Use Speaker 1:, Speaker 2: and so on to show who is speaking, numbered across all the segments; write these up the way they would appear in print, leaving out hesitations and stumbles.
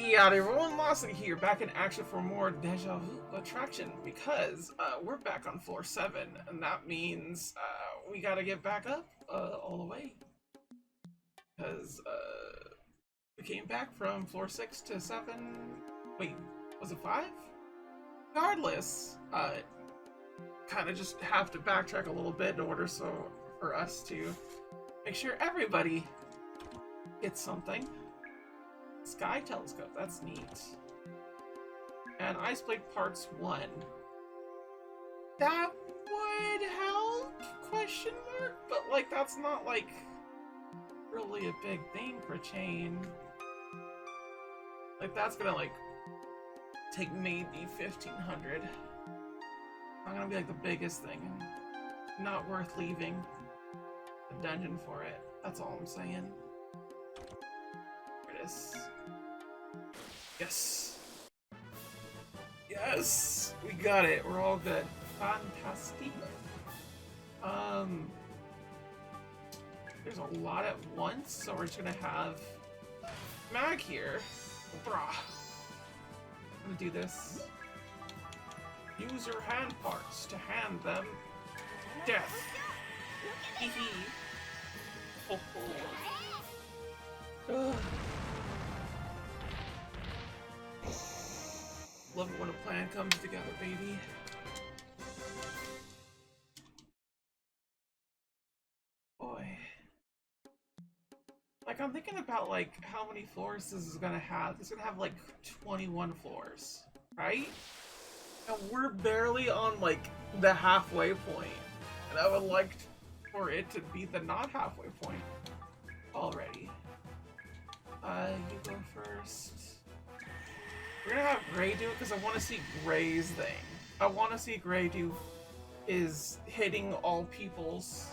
Speaker 1: Yeah, everyone, Mossy here, back in action for more Deja Vu attraction, because we're back on floor 7, and that means we gotta get back up all the way, because we came back from floor 6 to 7, wait, was it 5? Regardless, kind of just have to backtrack a little bit in order for us to make sure everybody gets something. Sky telescope, that's neat. And Ice Blade Parts 1. That would help? Question mark? But like that's not like really a big thing for chain. Like that's gonna like take maybe 1500. Not gonna be like the biggest thing. Not worth leaving the dungeon for it. That's all I'm saying. There it is. Yes. Yes! We got it. We're all good. Fantastic. There's a lot at once, so we're just gonna have Mag here. Brah. I'm gonna do this. Use your hand parts to hand them death. Hee hee. Ho ho. Love it when a plan comes together, baby. Boy. Like, I'm thinking about, like, how many floors this is gonna have. It's gonna have, like, 21 floors, right? And we're barely on, like, the halfway point. And I would like for it to be the not halfway point already. You go first. We're gonna have Gray do it because I want to see Gray's thing. I want to see Gray do is hitting all people's.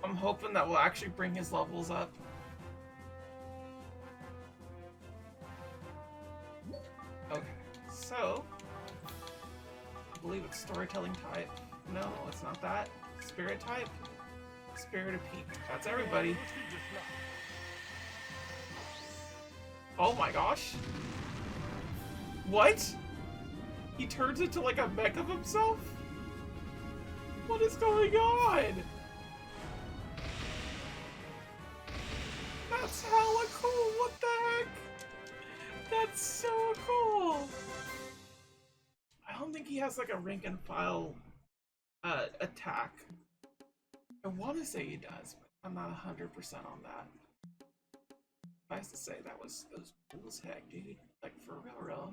Speaker 1: I'm hoping that will actually bring his levels up. Okay, so I believe it's storytelling type. No, it's not that. Spirit type. Spirit of Peak. That's everybody. Oh my gosh. What? He turns into like a mech of himself? What is going on? That's hella cool, what the heck? That's so cool! I don't think he has like a rank and file attack. I want to say he does, but I'm not 100% on that. Nice to say that was cool as heck, dude. Like for real.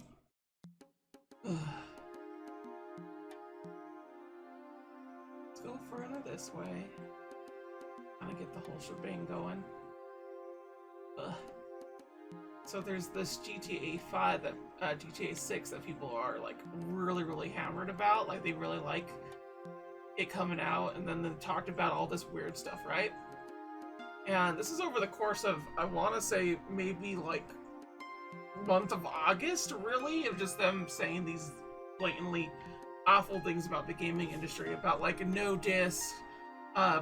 Speaker 1: Let's go further this way. Kind of get the whole shebang going. So there's this GTA 5 that GTA 6 that people are like really hammered about. Like they really like it coming out, and then they talked about all this weird stuff, right? And this is over the course of, I want to say, maybe like month of August, really, of just them saying these blatantly awful things about the gaming industry, about like no diss,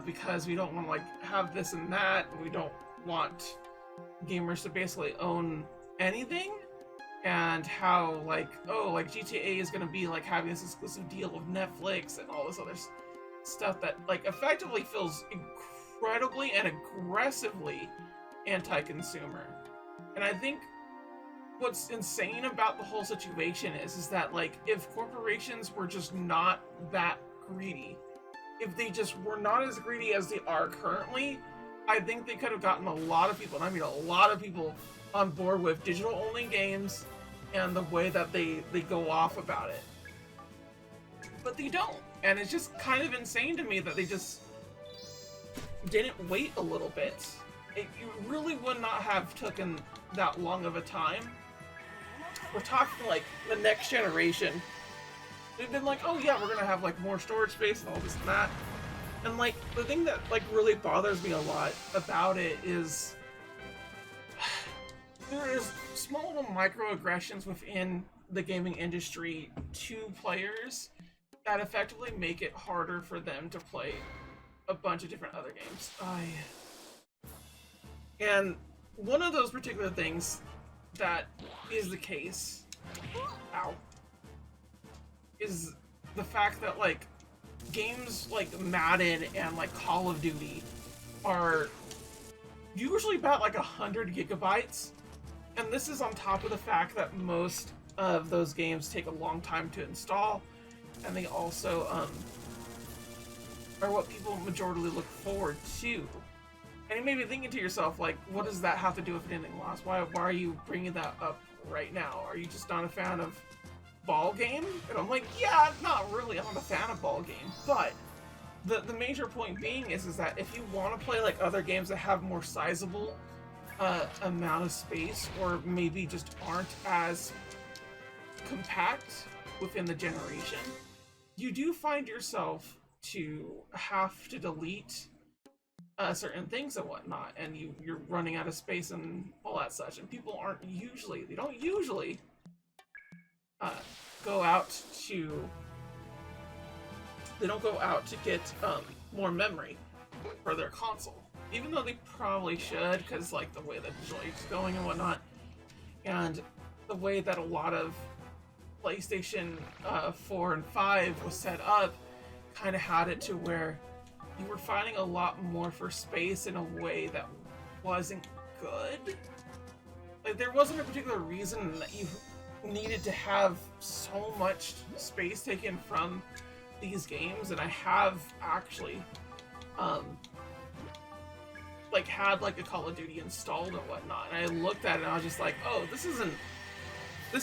Speaker 1: because we don't want to like have this and that, and we don't want gamers to basically own anything, and how like, oh, like GTA is gonna be like having this exclusive deal with Netflix and all this other stuff that like effectively feels incredibly and aggressively anti-consumer. And I think what's insane about the whole situation is that like if corporations were just not that greedy, if they just were not as greedy as they are currently, I think they could have gotten a lot of people, and I mean a lot of people, on board with digital only games and the way that they go off about it. But they don't, and it's just kind of insane to me that they just didn't wait a little bit. It really would not have taken that long of a time. We're talking like the next generation. They've been like, oh yeah, we're gonna have like more storage space and all this and that. And like the thing that like really bothers me a lot about it is there is small little microaggressions within the gaming industry to players that effectively make it harder for them to play a bunch of different other games. And one of those particular things that is the case, ow, is the fact that like games like Madden and like Call of Duty are usually about like 100 gigabytes, and this is on top of the fact that most of those games take a long time to install, and they also are what people majorly look forward to. And you may be thinking to yourself, like, what does that have to do with ending loss? Why are you bringing that up right now? Are you just not a fan of ball game? And I'm like, yeah, not really. I'm not a fan of ball game, but the major point being is that if you want to play like other games that have more sizable amount of space, or maybe just aren't as compact within the generation, you do find yourself to have to delete certain things and whatnot, and you're running out of space and all that such. And people they don't usually go out to get more memory for their console, even though they probably should, because like the way that Joy's going and whatnot, and the way that a lot of PlayStation 4 and 5 was set up, kind of had it to where you were fighting a lot more for space in a way that wasn't good. Like, there wasn't a particular reason that you needed to have so much space taken from these games, and I have actually like had like a Call of Duty installed and whatnot, and I looked at it and I was just like, oh, this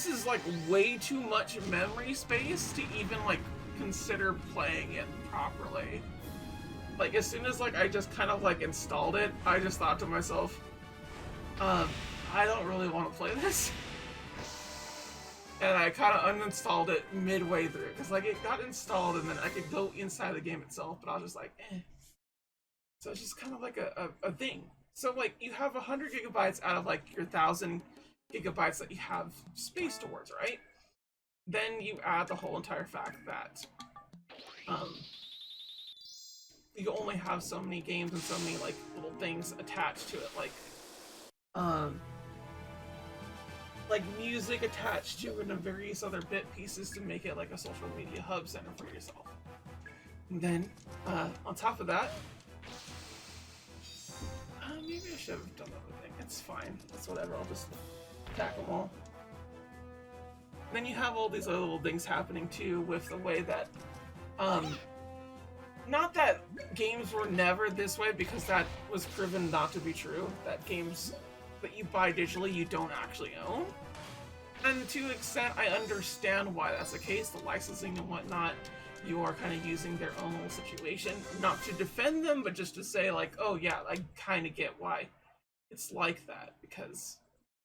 Speaker 1: is like way too much memory space to even like consider playing it properly. Like, as soon as like I just kind of like installed it, I just thought to myself, I don't really want to play this. And I kind of uninstalled it midway through, because like it got installed and then I could go inside the game itself, but I was just like, eh. So it's just kind of like a thing. So like you have 100 gigabytes out of like your 1,000 gigabytes that you have space towards, right? Then you add the whole entire fact that you only have so many games and so many like little things attached to it, like music attached to it and various other bit pieces to make it like a social media hub center for yourself. And then on top of that, maybe I should have done the other thing. It's fine. It's whatever. I'll just attack them all. Then you have all these other little things happening too, with the way that not that games were never this way, because that was proven not to be true, that games that you buy digitally you don't actually own. And to an extent, I understand why that's the case. The licensing and whatnot, you are kind of using their own little situation. Not to defend them, but just to say like, oh yeah, I kind of get why it's like that, because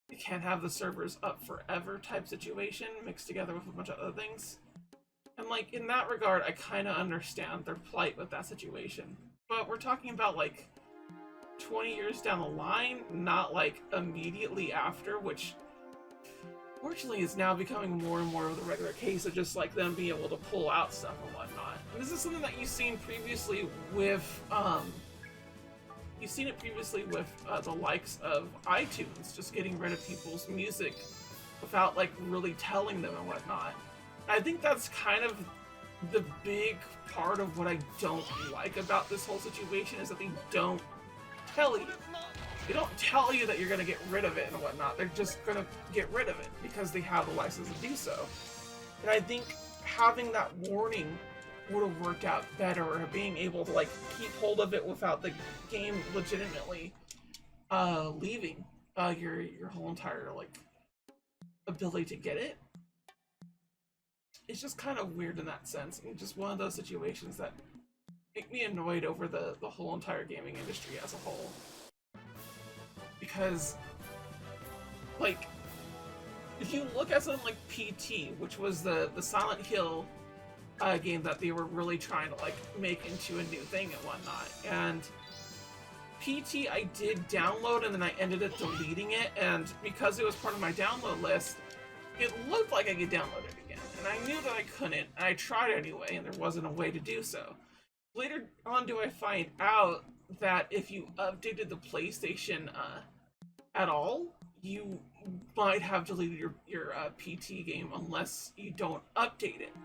Speaker 1: you can't have the servers up forever type situation mixed together with a bunch of other things. And like, in that regard, I kind of understand their plight with that situation. But we're talking about like 20 years down the line, not like immediately after, which fortunately is now becoming more and more of the regular case of just like them being able to pull out stuff and whatnot. And this is something that you've seen previously with the likes of iTunes, just getting rid of people's music without like really telling them and whatnot. I think that's kind of the big part of what I don't like about this whole situation, is that they don't tell you. They don't tell you that you're going to get rid of it and whatnot. They're just going to get rid of it because they have the license to do so. And I think having that warning would have worked out better, or being able to like keep hold of it without the game legitimately leaving your whole entire like ability to get it. It's just kind of weird in that sense, and just one of those situations that make me annoyed over the whole entire gaming industry as a whole. Because, like, if you look at something like PT, which was the Silent Hill game that they were really trying to like make into a new thing and whatnot, and PT I did download and then I ended up deleting it, and because it was part of my download list, it looked like I could download it again, and I knew that I couldn't, and I tried anyway, and there wasn't a way to do so. Later on do I find out that if you updated the PlayStation at all, you might have deleted your PT game unless you don't update it,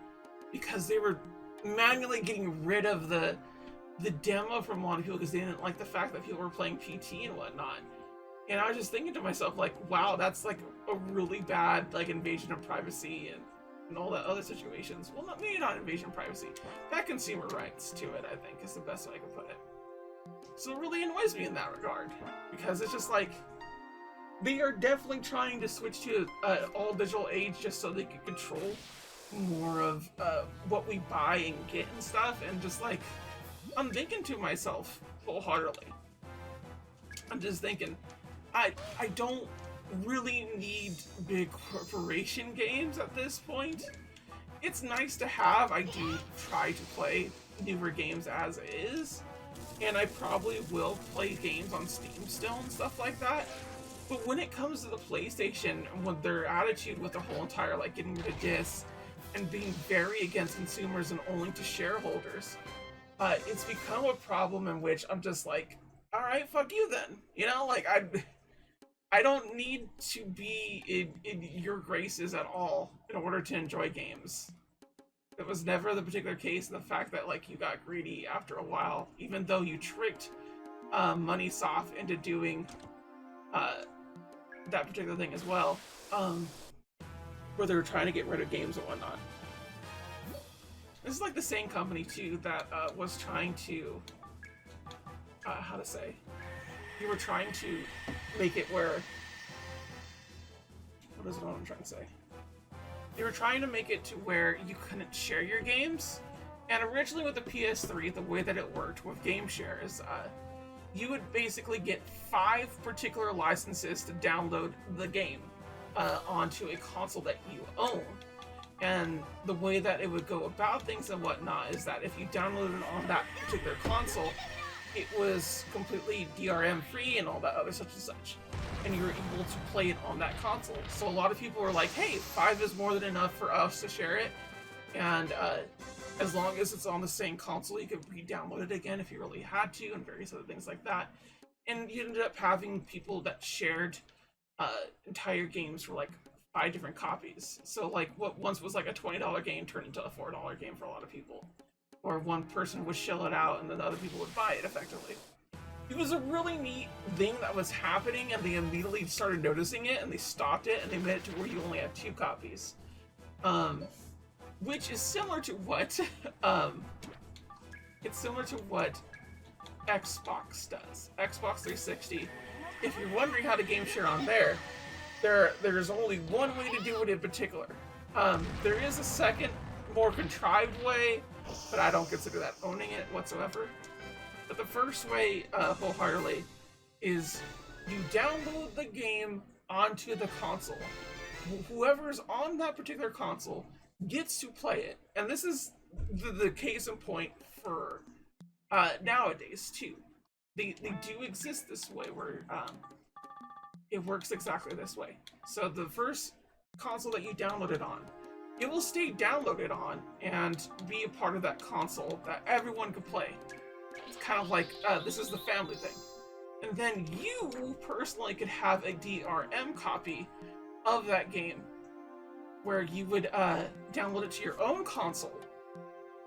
Speaker 1: because they were manually getting rid of the demo from a lot of people because they didn't like the fact that people were playing PT and whatnot. And I was just thinking to myself, like, wow, that's like a really bad like invasion of privacy and all that other situations. Well, not maybe not invasion of privacy, bad consumer rights to it, I think, is the best way I could put it. So it really annoys me in that regard, because it's just like they are definitely trying to switch to all digital age just so they can control more of what we buy and get and stuff. And just like, I'm thinking to myself wholeheartedly, I'm just thinking, I don't really need big corporation games at this point. It's nice to have. I do try to play newer games as is, and I probably will play games on Steam still and stuff like that. But when it comes to the PlayStation, with their attitude with the whole entire like getting rid of discs and being very against consumers and only to shareholders, it's become a problem in which I'm just like, all right, fuck you then. You know, like I don't need to be in your graces at all in order to enjoy games. It was never the particular case, and the fact that like you got greedy after a while, even though you tricked Moneysoft into doing that particular thing as well, where they were trying to get rid of games and whatnot. This is like the same company too that was trying to, how to say, you were trying to make it where, what is it I'm trying to say? They were trying to make it to where you couldn't share your games. And originally with the PS3, the way that it worked with game share is you would basically get 5 particular licenses to download the game onto a console that you own. And the way that it would go about things and whatnot is that if you downloaded it on that particular console, it was completely DRM free and all that other such and such. And you were able to play it on that console. So a lot of people were like, hey, 5 is more than enough for us to share it. And as long as it's on the same console, you could re-download it again if you really had to, and various other things like that. And you ended up having people that shared entire games for like 5 different copies. So like what once was like a $20 game turned into a $4 game for a lot of people. Or one person would shell it out and then other people would buy it effectively. It was a really neat thing that was happening, and they immediately started noticing it and they stopped it and they made it to where you only had 2 copies. Which is similar to what it's similar to what Xbox does. Xbox 360. If you're wondering how to game share on there's only one way to do it in particular. There is a second, more contrived way, but I don't consider that owning it whatsoever. But the first way, wholeheartedly, is you download the game onto the console. Whoever's on that particular console gets to play it. And this is the case in point for nowadays, too. They do exist this way, where it works exactly this way. So the first console that you download it on, it will stay downloaded on and be a part of that console that everyone can play. It's kind of like, this is the family thing. And then you personally could have a DRM copy of that game, where you would download it to your own console,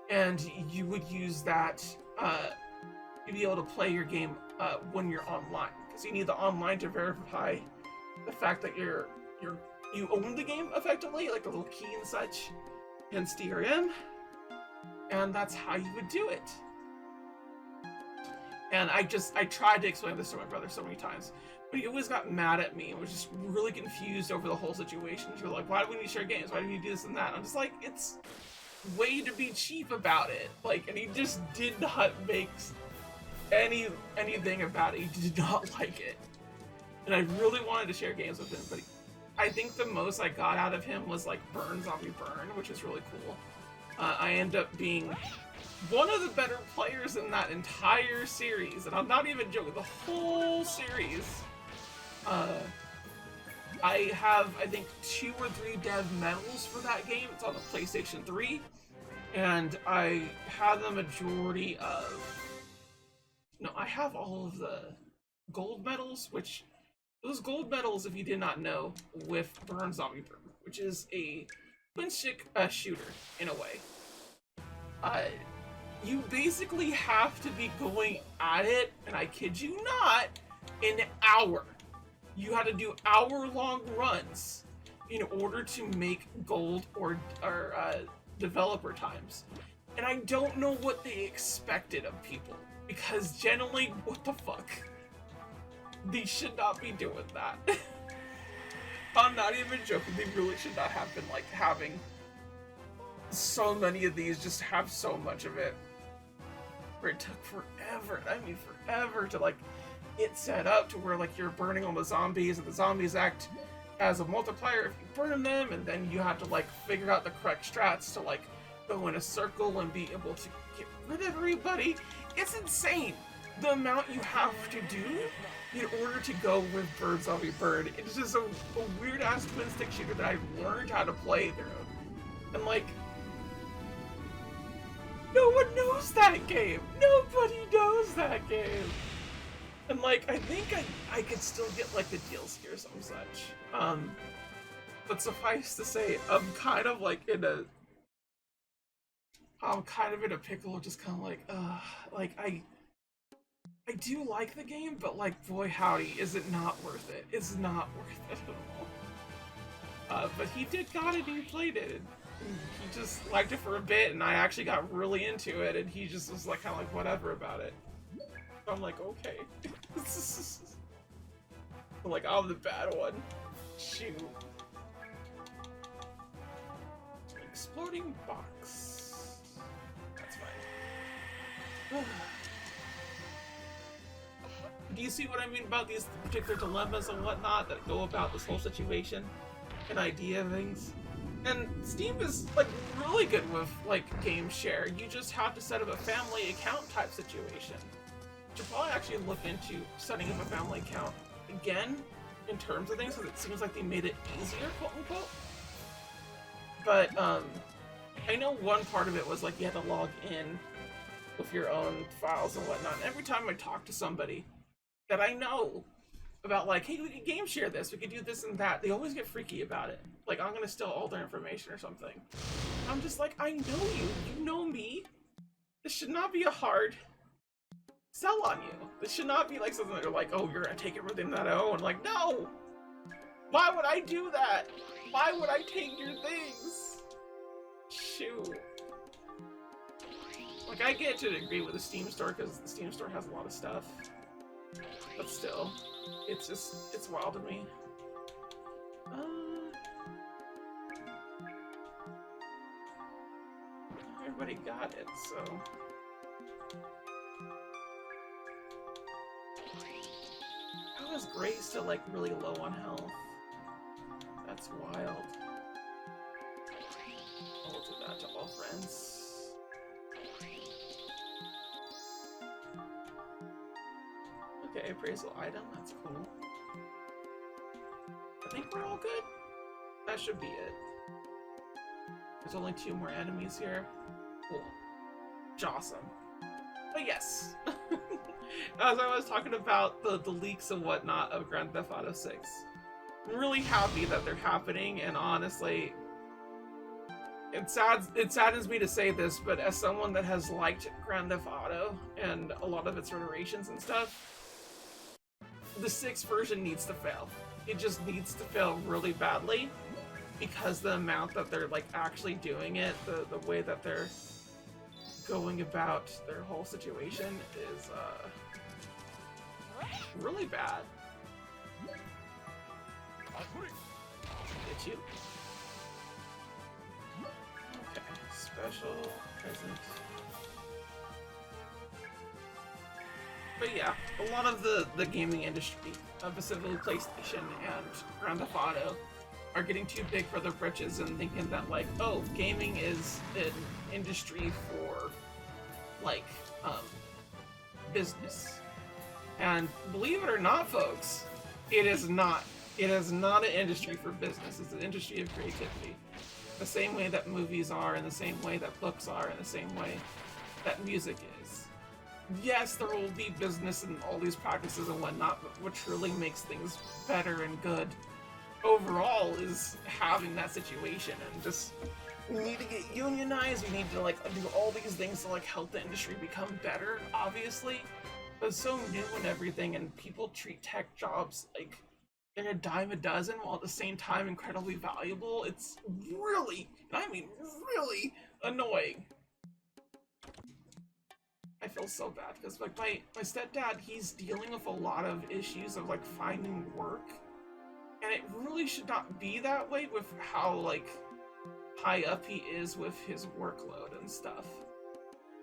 Speaker 1: and you would use that to be able to play your game when you're online. Because you need the online to verify the fact that you own the game effectively, like a little key and such, hence DRM. And that's how you would do it. And I tried to explain this to my brother so many times, but he always got mad at me and was just really confused over the whole situation. He was like, why do we need to share games? Why do we need to do this and that? I'm just like, it's way to be cheap about it. Like, and he just did not make anything about it. He did not like it. And I really wanted to share games with him, but I think the most I got out of him was like Burn Zombie Burn, which is really cool. I end up being one of the better players in that entire series, and I'm not even joking, the whole series. I have, I think, 2 or 3 dev medals for that game. It's on the PlayStation 3, and I have the majority of, no, I have all of the gold medals, which those gold medals, if you did not know, with Burn Zombie Burn, which is a twin-stick shooter, in a way. You basically have to be going at it, and I kid you not, an hour. You had to do hour-long runs in order to make gold or developer times. And I don't know what they expected of people, because generally, what the fuck? They should not be doing that. I'm not even joking, they really should not have been like having so many of these, just have so much of it. Where it took forever, I mean forever, to like get set up to where like you're burning all the zombies and the zombies act as a multiplier if you burn them, and then you have to like figure out the correct strats to like go in a circle and be able to get rid of everybody. It's insane the amount you have to do in order to go with Bird Zombie Bird. It's just a weird ass twin stick shooter that I've learned how to play through. And like, no one knows that game! Nobody knows that game! And like, I think I could still get like the DLC or some such. But suffice to say, I'm kind of in a pickle, just kind of like, I do like the game, but like, boy howdy, is it not worth it. It's not worth it at all. But he got it, he played it. He just liked it for a bit, and I actually got really into it, and he just was like, kind of like, whatever about it. So I'm like, okay. Like, I'm the bad one. Shoot. Exploding box. That's fine. Do you see what I mean about these particular dilemmas and whatnot that go about this whole situation? An idea of things? And Steam is like really good with like game share. You just have to set up a family account type situation. You should probably actually look into setting up a family account again in terms of things, because it seems like they made it easier, quote unquote. But I know one part of it was like you had to log in with your own files and whatnot. And every time I talk to somebody that I know about like, hey, we could game share this, we could do this and that, they always get freaky about it. Like, I'm gonna steal all their information or something. I'm just like, I know you. You know me. This should not be a hard sell on you. This should not be like something that you're like, oh, you're gonna take everything that I own. Like, no! Why would I do that? Why would I take your things? Shoot. Like, I get to a degree with the Steam store, because the Steam store has a lot of stuff. But still, it's just, it's wild to me. Everybody got it, so... How is Gray still, like, really low on health? That's wild. I'll do that to all friends. Okay, appraisal item, that's cool. I think we're all good. That should be it. There's only 2 more enemies here. Cool. Awesome. But yes, as I was talking about the leaks and whatnot of Grand Theft Auto 6, I'm really happy that they're happening, and honestly, it saddens me to say this, but as someone that has liked Grand Theft Auto and a lot of its iterations and stuff, the 6th version needs to fail. It just needs to fail really badly, because the amount that they're like actually doing it, the way that they're going about their whole situation is really bad. Get you. Okay, special present. But yeah, a lot of the gaming industry, specifically PlayStation and Grand Theft Auto, are getting too big for their britches and thinking that like, oh, gaming is an industry for like business. And believe it or not, folks, it is not. It is not an industry for business. It's an industry of creativity. The same way that movies are, in the same way that books are, in the same way that music is. yes, there will be business and all these practices and whatnot, but what truly makes things better and good overall is having that situation and just we need to get unionized, we need to like do all these things to like help the industry become better, obviously. But it's so new and everything, and people treat tech jobs like they're a dime a dozen while at the same time incredibly valuable. It's really, I mean really annoying. I feel so bad because like my stepdad, he's dealing with a lot of issues of like finding work, and it really should not be that way with how like high up he is with his workload and stuff.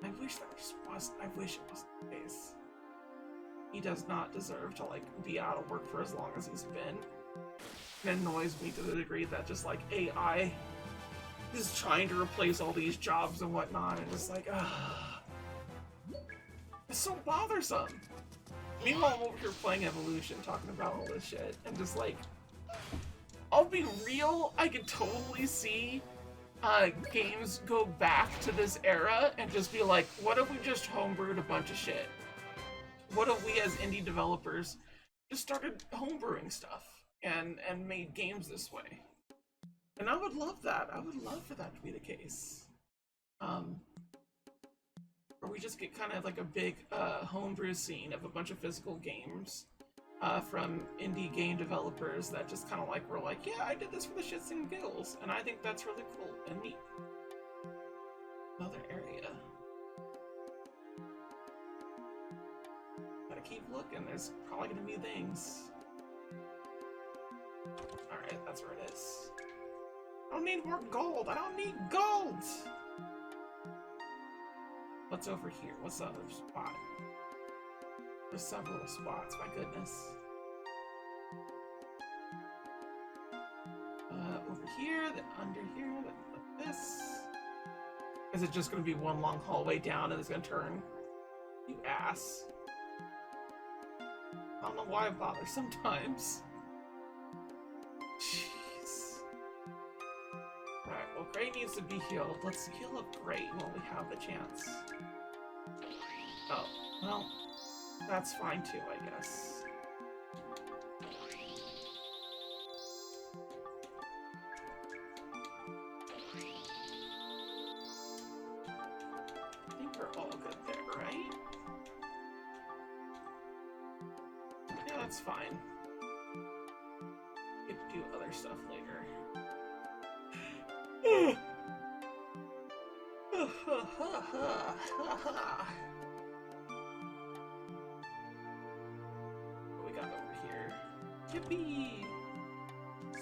Speaker 1: I wish that just was. I wish it was the case. He does not deserve to like be out of work for as long as he's been. It annoys me to the degree that just like AI is trying to replace all these jobs and whatnot, and it's like, it's so bothersome. Meanwhile, I'm over here playing Evolution, talking about all this shit, and just like, I'll be real, I could totally see games go back to this era and just be like, what if we just homebrewed a bunch of shit? What if we as indie developers just started homebrewing stuff and made games this way? And I would love that. I would love for that to be the case. Or we just get kind of like a big homebrew scene of a bunch of physical games from indie game developers that just kind of like were like, yeah, I did this for the shits and giggles, and I think that's really cool and neat. Another area. Gotta keep looking. There's probably gonna be things. All right, that's where it is. I don't need more gold. I don't need gold. What's over here? What's the other spot? There's several spots, my goodness. Over here, then under here, then like this. Is it just gonna be one long hallway down and it's gonna turn? You ass. I don't know why I bother sometimes. Jeez. Alright, well, Gray needs to be healed. Let's heal up Gray while we have the chance. Oh, well, that's fine too, I guess. I think we're all good there, right? Yeah, that's fine. We can do other stuff later. What we got over here? Yippee!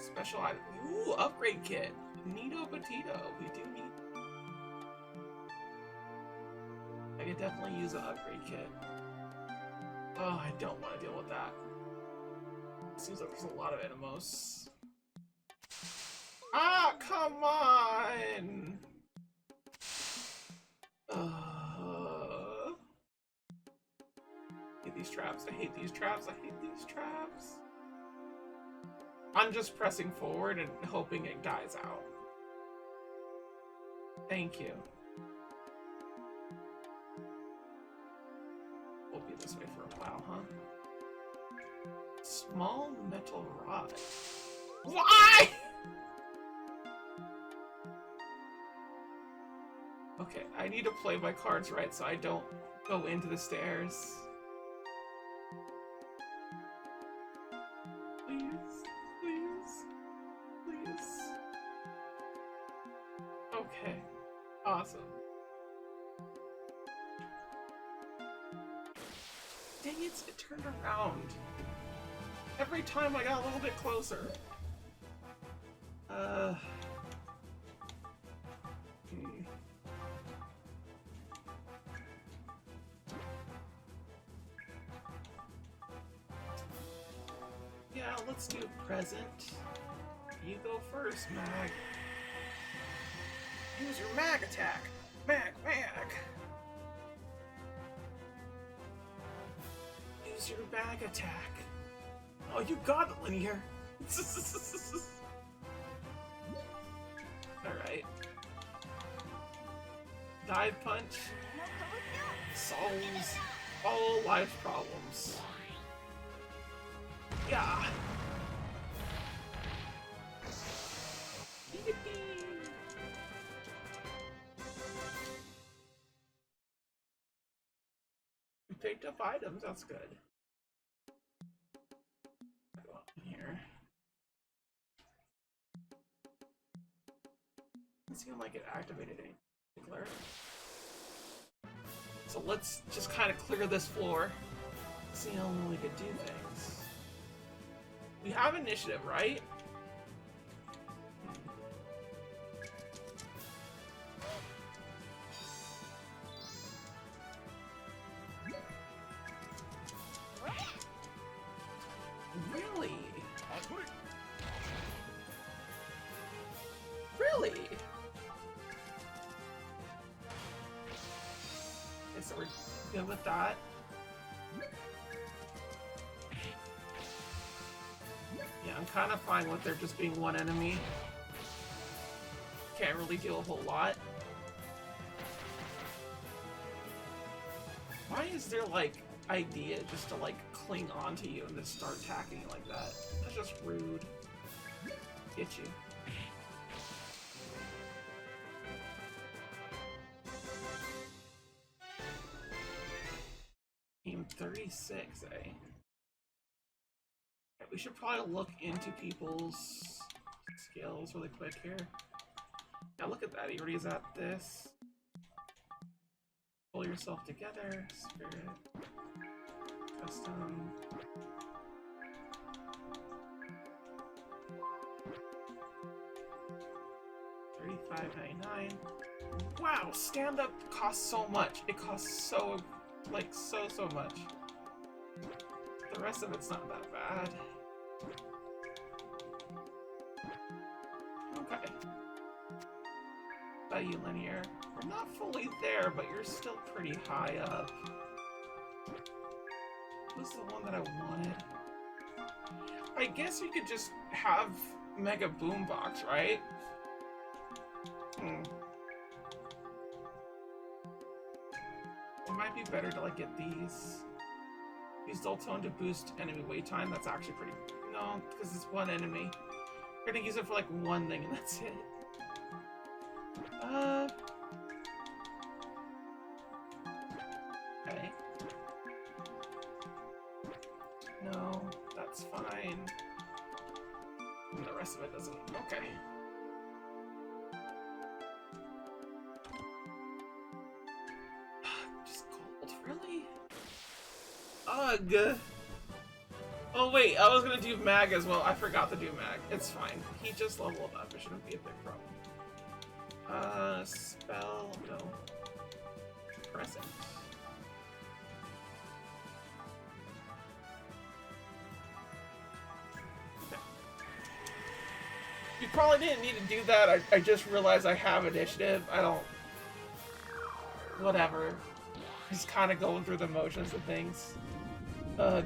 Speaker 1: Special item. Ooh, upgrade kit. Neato Petito. We do need. I could definitely use an upgrade kit. Oh, I don't want to deal with that. Seems like there's a lot of animals. Ah, come on! I hate these traps. I hate these traps. I hate these traps. I'm just pressing forward and hoping it dies out. Thank you. We'll be this way for a while, huh? Small metal rod. Why? Okay, I need to play my cards right so I don't go into the stairs. Please, please, please. Okay, awesome. Dang it, it turned around. Every time I got a little bit closer. Yeah, let's do present. You go first, Mag. Use your Mag attack. Mag. Use your Mag attack. Oh, you got it, Linear. Alright. Dive punch. Souls. all life's problems. Yeah. We picked up items, that's good. Go up in here. Doesn't seem like it activated anything particular. So let's just kind of clear this floor. See how we could do things. We have initiative, right? Really? Really? Okay, so we're good with that. Yeah, I'm kind of fine with there just being one enemy. Can't really do a whole lot. Why is there, like, idea just to, like, cling onto you and then start attacking you like that? That's just rude. Get you. Team 36, eh? We should probably look into people's skills really quick here. Now look at that, he already is at this. Pull yourself together, spirit, custom. $35.99. Wow, stand up costs so much. It costs so, like, so much. The rest of it's not that bad. Okay. Value linear. We're not fully there, but you're still pretty high up. What's the one that I wanted? I guess we could just have Mega Boombox, right? It might be better to, like, get these. Use Dull Tone to boost enemy wait time. That's actually pretty... No, because it's one enemy. We're gonna use it for, like, one thing and that's it. Okay. No, that's fine. And the rest of it doesn't... Okay. Just gold, really? Ugh. Oh wait, I was gonna do mag as well. I forgot to do mag. It's fine. He just leveled up. It shouldn't be a big problem. Spell, no. Present. Okay. You probably didn't need to do that. I just realized I have initiative. I don't... Whatever. Just kind of going through the motions of things. Ugh.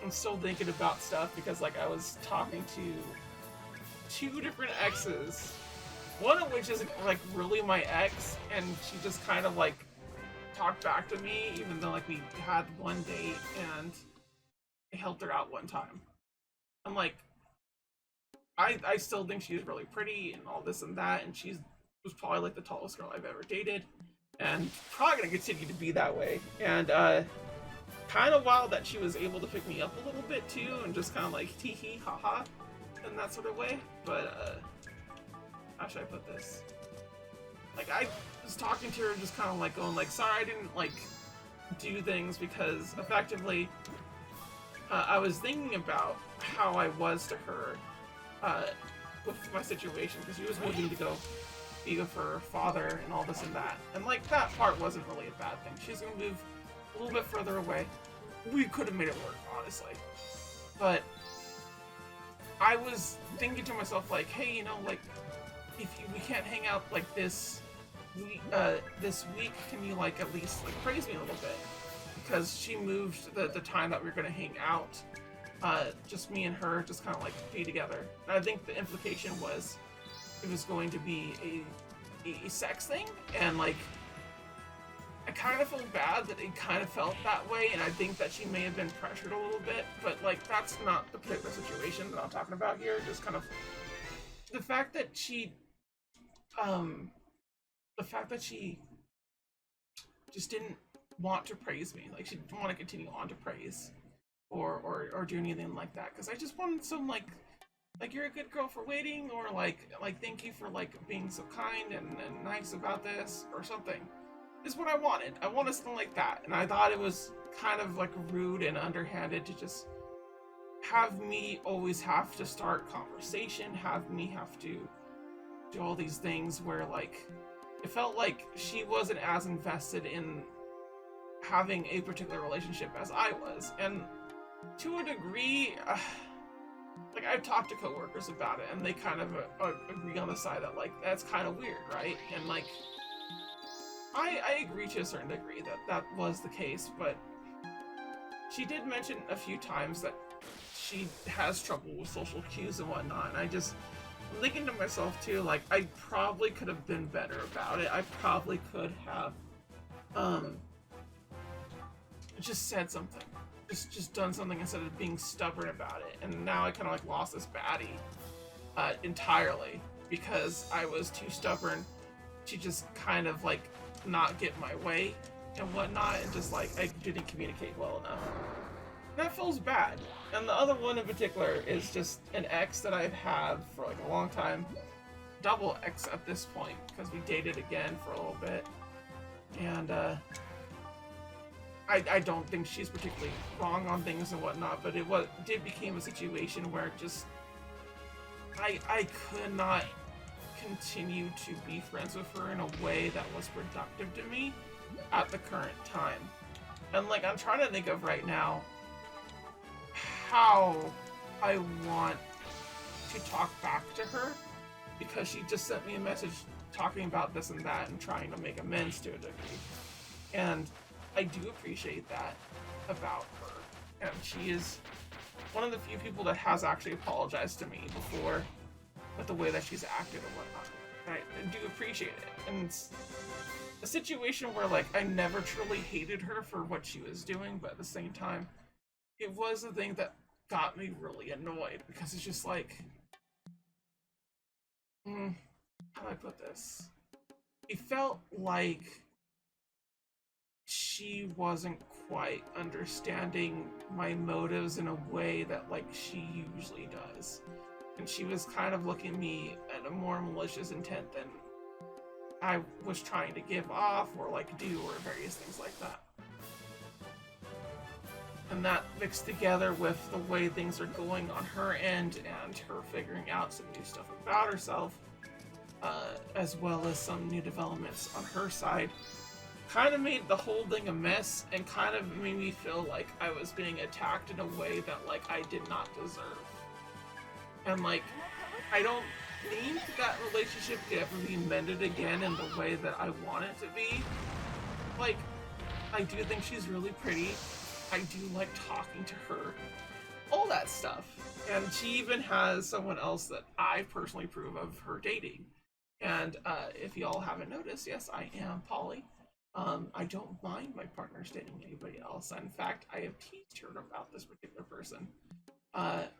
Speaker 1: I'm still thinking about stuff because, like, I was talking to 2 different exes, one of which isn't, like, really my ex, and she just kind of, like, talked back to me, even though, like, we had one date, and I helped her out one time. I'm like, I still think she's really pretty, and all this and that, and she was probably, like, the tallest girl I've ever dated, and probably gonna continue to be that way, and, kind of wild that she was able to pick me up a little bit, too, and just kind of, like, tee-hee, ha-ha, in that sort of way, but, how should I put this? Like, I was talking to her just kind of, like, going, like, sorry I didn't, like, do things, because, effectively, I was thinking about how I was to her, with my situation, because she was moving to go be with her father and all this and that, and, like, that part wasn't really a bad thing. She's gonna move a little bit further away. We could have made it work, honestly, but I was thinking to myself, like, hey, you know, like, if we can't hang out like this week, can you, like, at least, like, praise me a little bit? Because she moved the time that we were gonna hang out, just me and her, just kind of, like, be together. And I think the implication was it was going to be a sex thing, and, like, I kind of feel bad that it kind of felt that way, and I think that she may have been pressured a little bit, but like that's not the particular situation that I'm talking about here. Just kind of the fact that she, um, the fact that she just didn't want to praise me, like she didn't want to continue on to praise or do anything like that, because I just wanted some like you're a good girl for waiting, or like thank you for like being so kind and nice about this or something. Is what I wanted. I wanted something like that, and I thought it was kind of like rude and underhanded to just have me always have to start conversation, have me have to do all these things where like it felt like she wasn't as invested in having a particular relationship as I was. And to a degree, like I've talked to coworkers about it, and they kind of agree on the side that like that's kind of weird, right? And like I agree to a certain degree that that was the case, but she did mention a few times that she has trouble with social cues and whatnot, and I'm thinking to myself too, like I probably could have been better about it. I probably could have just said something, just done something instead of being stubborn about it. And now I kind of like lost this baddie entirely because I was too stubborn to just kind of like not get my way and whatnot, and just like I didn't communicate well enough. That feels bad. And the other one in particular is just an ex that I've had for like a long time, double ex at this point, because we dated again for a little bit, and I don't think she's particularly wrong on things and whatnot, but did became a situation where just I could not continue to be friends with her in a way that was productive to me at the current time. And like I'm trying to think of right now how I want to talk back to her, because she just sent me a message talking about this and that and trying to make amends to a degree. And I do appreciate that about her. And she is one of the few people that has actually apologized to me before with the way that she's acted and whatnot. And I do appreciate it. And it's a situation where like I never truly hated her for what she was doing, but at the same time, it was the thing that got me really annoyed, because it's just like, how do I put this? It felt like she wasn't quite understanding my motives in a way that like she usually does. And she was kind of looking at me at a more malicious intent than I was trying to give off or like do, or various things like that. And that mixed together with the way things are going on her end and her figuring out some new stuff about herself, as well as some new developments on her side, kind of made the whole thing a mess, and kind of made me feel like I was being attacked in a way that like I did not deserve. And like, I don't think that relationship could ever be mended again in the way that I want it to be. Like, I do think she's really pretty. I do like talking to her. All that stuff. And she even has someone else that I personally approve of her dating. And if y'all haven't noticed, yes, I am poly. I don't mind my partners dating anybody else. In fact, I have teased her about this particular person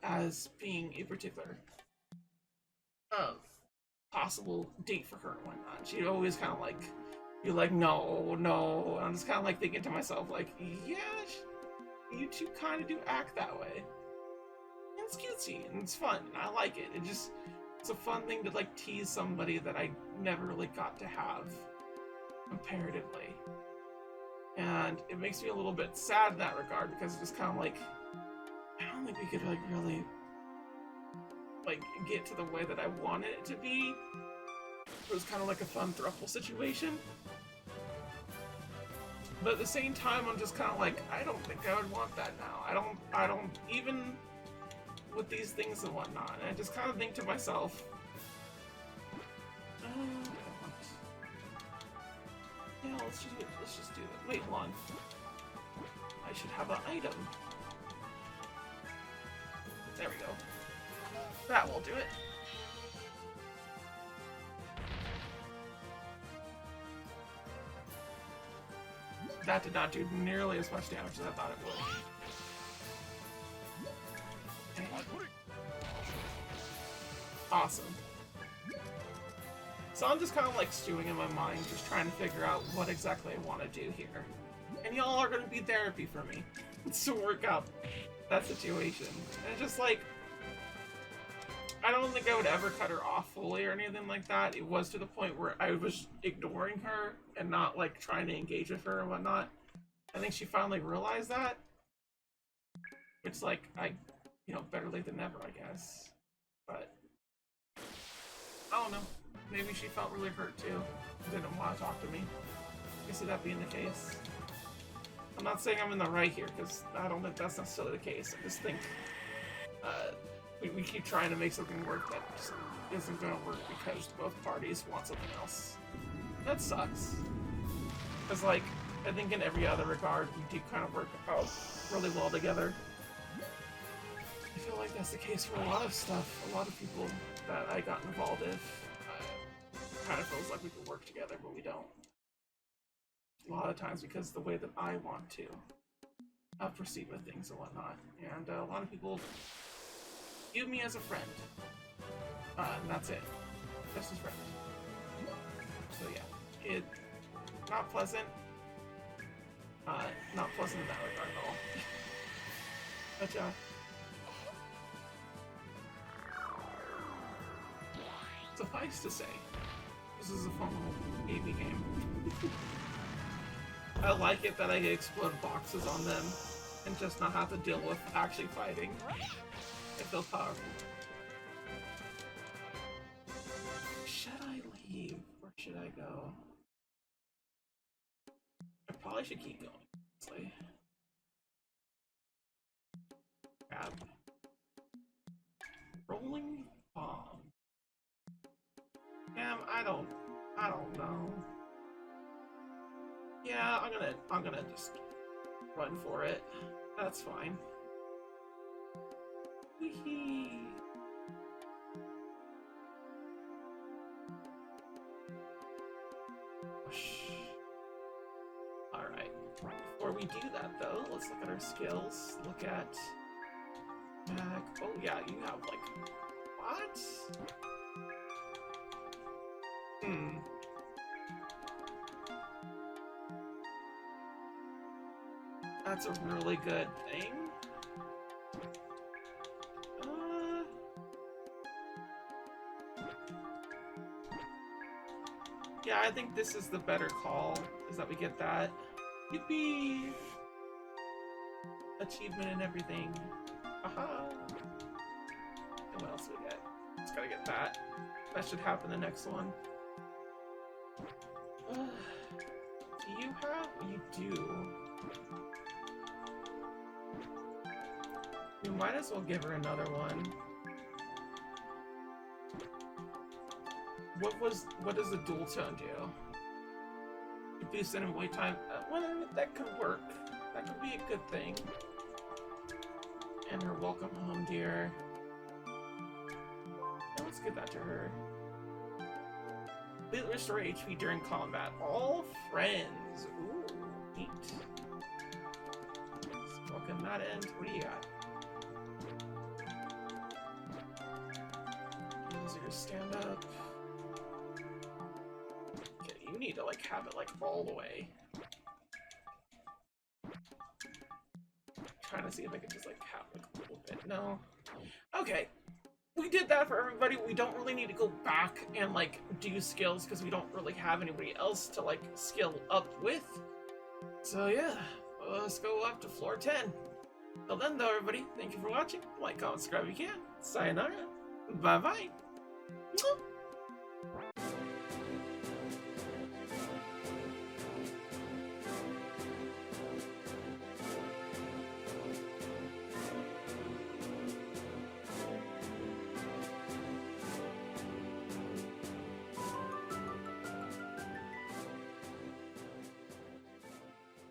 Speaker 1: as being a particular possible date for her and whatnot. She'd always kind of like be like, no. And I'm just kind of like thinking to myself, like, yeah, you two kind of do act that way. And it's cutesy and it's fun. And I like it. It's a fun thing to like tease somebody that I never really got to have comparatively. And it makes me a little bit sad in that regard, because it's just kind of like, I don't think we could like really like get to the way that I wanted it to be. It was kind of like a fun throuple situation. But at the same time, I'm just kind of like, I don't think I would want that now. I don't even with these things and whatnot. And I just kind of think to myself, yeah, let's just do that. Wait, hold on. I should have an item. There we go. That will do it. that did not do nearly as much damage as I thought it would. Awesome. So I'm just kind of like stewing in my mind, just trying to figure out what exactly I want to do here. And y'all are going to be therapy for me to work out that situation. And it's just like, I don't think I would ever cut her off fully or anything like that. It was to the point where I was ignoring her and not like trying to engage with her and whatnot. I think she finally realized that. It's like, you know, better late than never, I guess. But I don't know. Maybe she felt really hurt too. Didn't want to talk to me. I can see that being the case. I'm not saying I'm in the right here, because I don't think that's necessarily the case. I just think we keep trying to make something work that just isn't going to work because both parties want something else. That sucks. Because, like, I think in every other regard, we do kind of work out really well together. I feel like that's the case for a lot of stuff. A lot of people that I got involved with kind of feels like we could work together, but we don't. A lot of times because the way that I want to proceed with things and whatnot. And a lot of people view me as a friend. And that's it. Just as friend. So yeah, it not pleasant. Not pleasant in that regard at all. But suffice to say, this is a fun little AV game. I like it that I can explode boxes on them and just not have to deal with actually fighting. It feels powerful. Should I leave or should I go? I probably should keep going, honestly. Grab. Rolling bomb. Damn, I don't know. Yeah, I'm gonna just run for it. That's fine. Wee-hee. Alright. Before we do that though, let's look at our skills. Look at oh yeah, you have like what? That's a really good thing. Yeah, I think this is the better call, is that we get that. Yippee! Achievement and everything. Aha! And what else do we get? Just gotta get that. That should happen the next one. Do you have? You do. We might as well give her another one. What does the dual tone do? It boosts in wait time. Well, that could work. That could be a good thing. And her welcome home, dear. Yeah, let's give that to her. Completely restore HP during combat. All friends. Ooh, neat. Let's welcome that end. What do you got? Easier stand up. Okay, you need to like have it like all the way. Trying to see if I can just like have like a little bit. No. Okay. We did that for everybody. We don't really need to go back and like do skills because we don't really have anybody else to like skill up with. So yeah, let's go up to floor 10. Till then though, everybody, thank you for watching. Like, comment, subscribe if you can. Sayonara. Bye bye.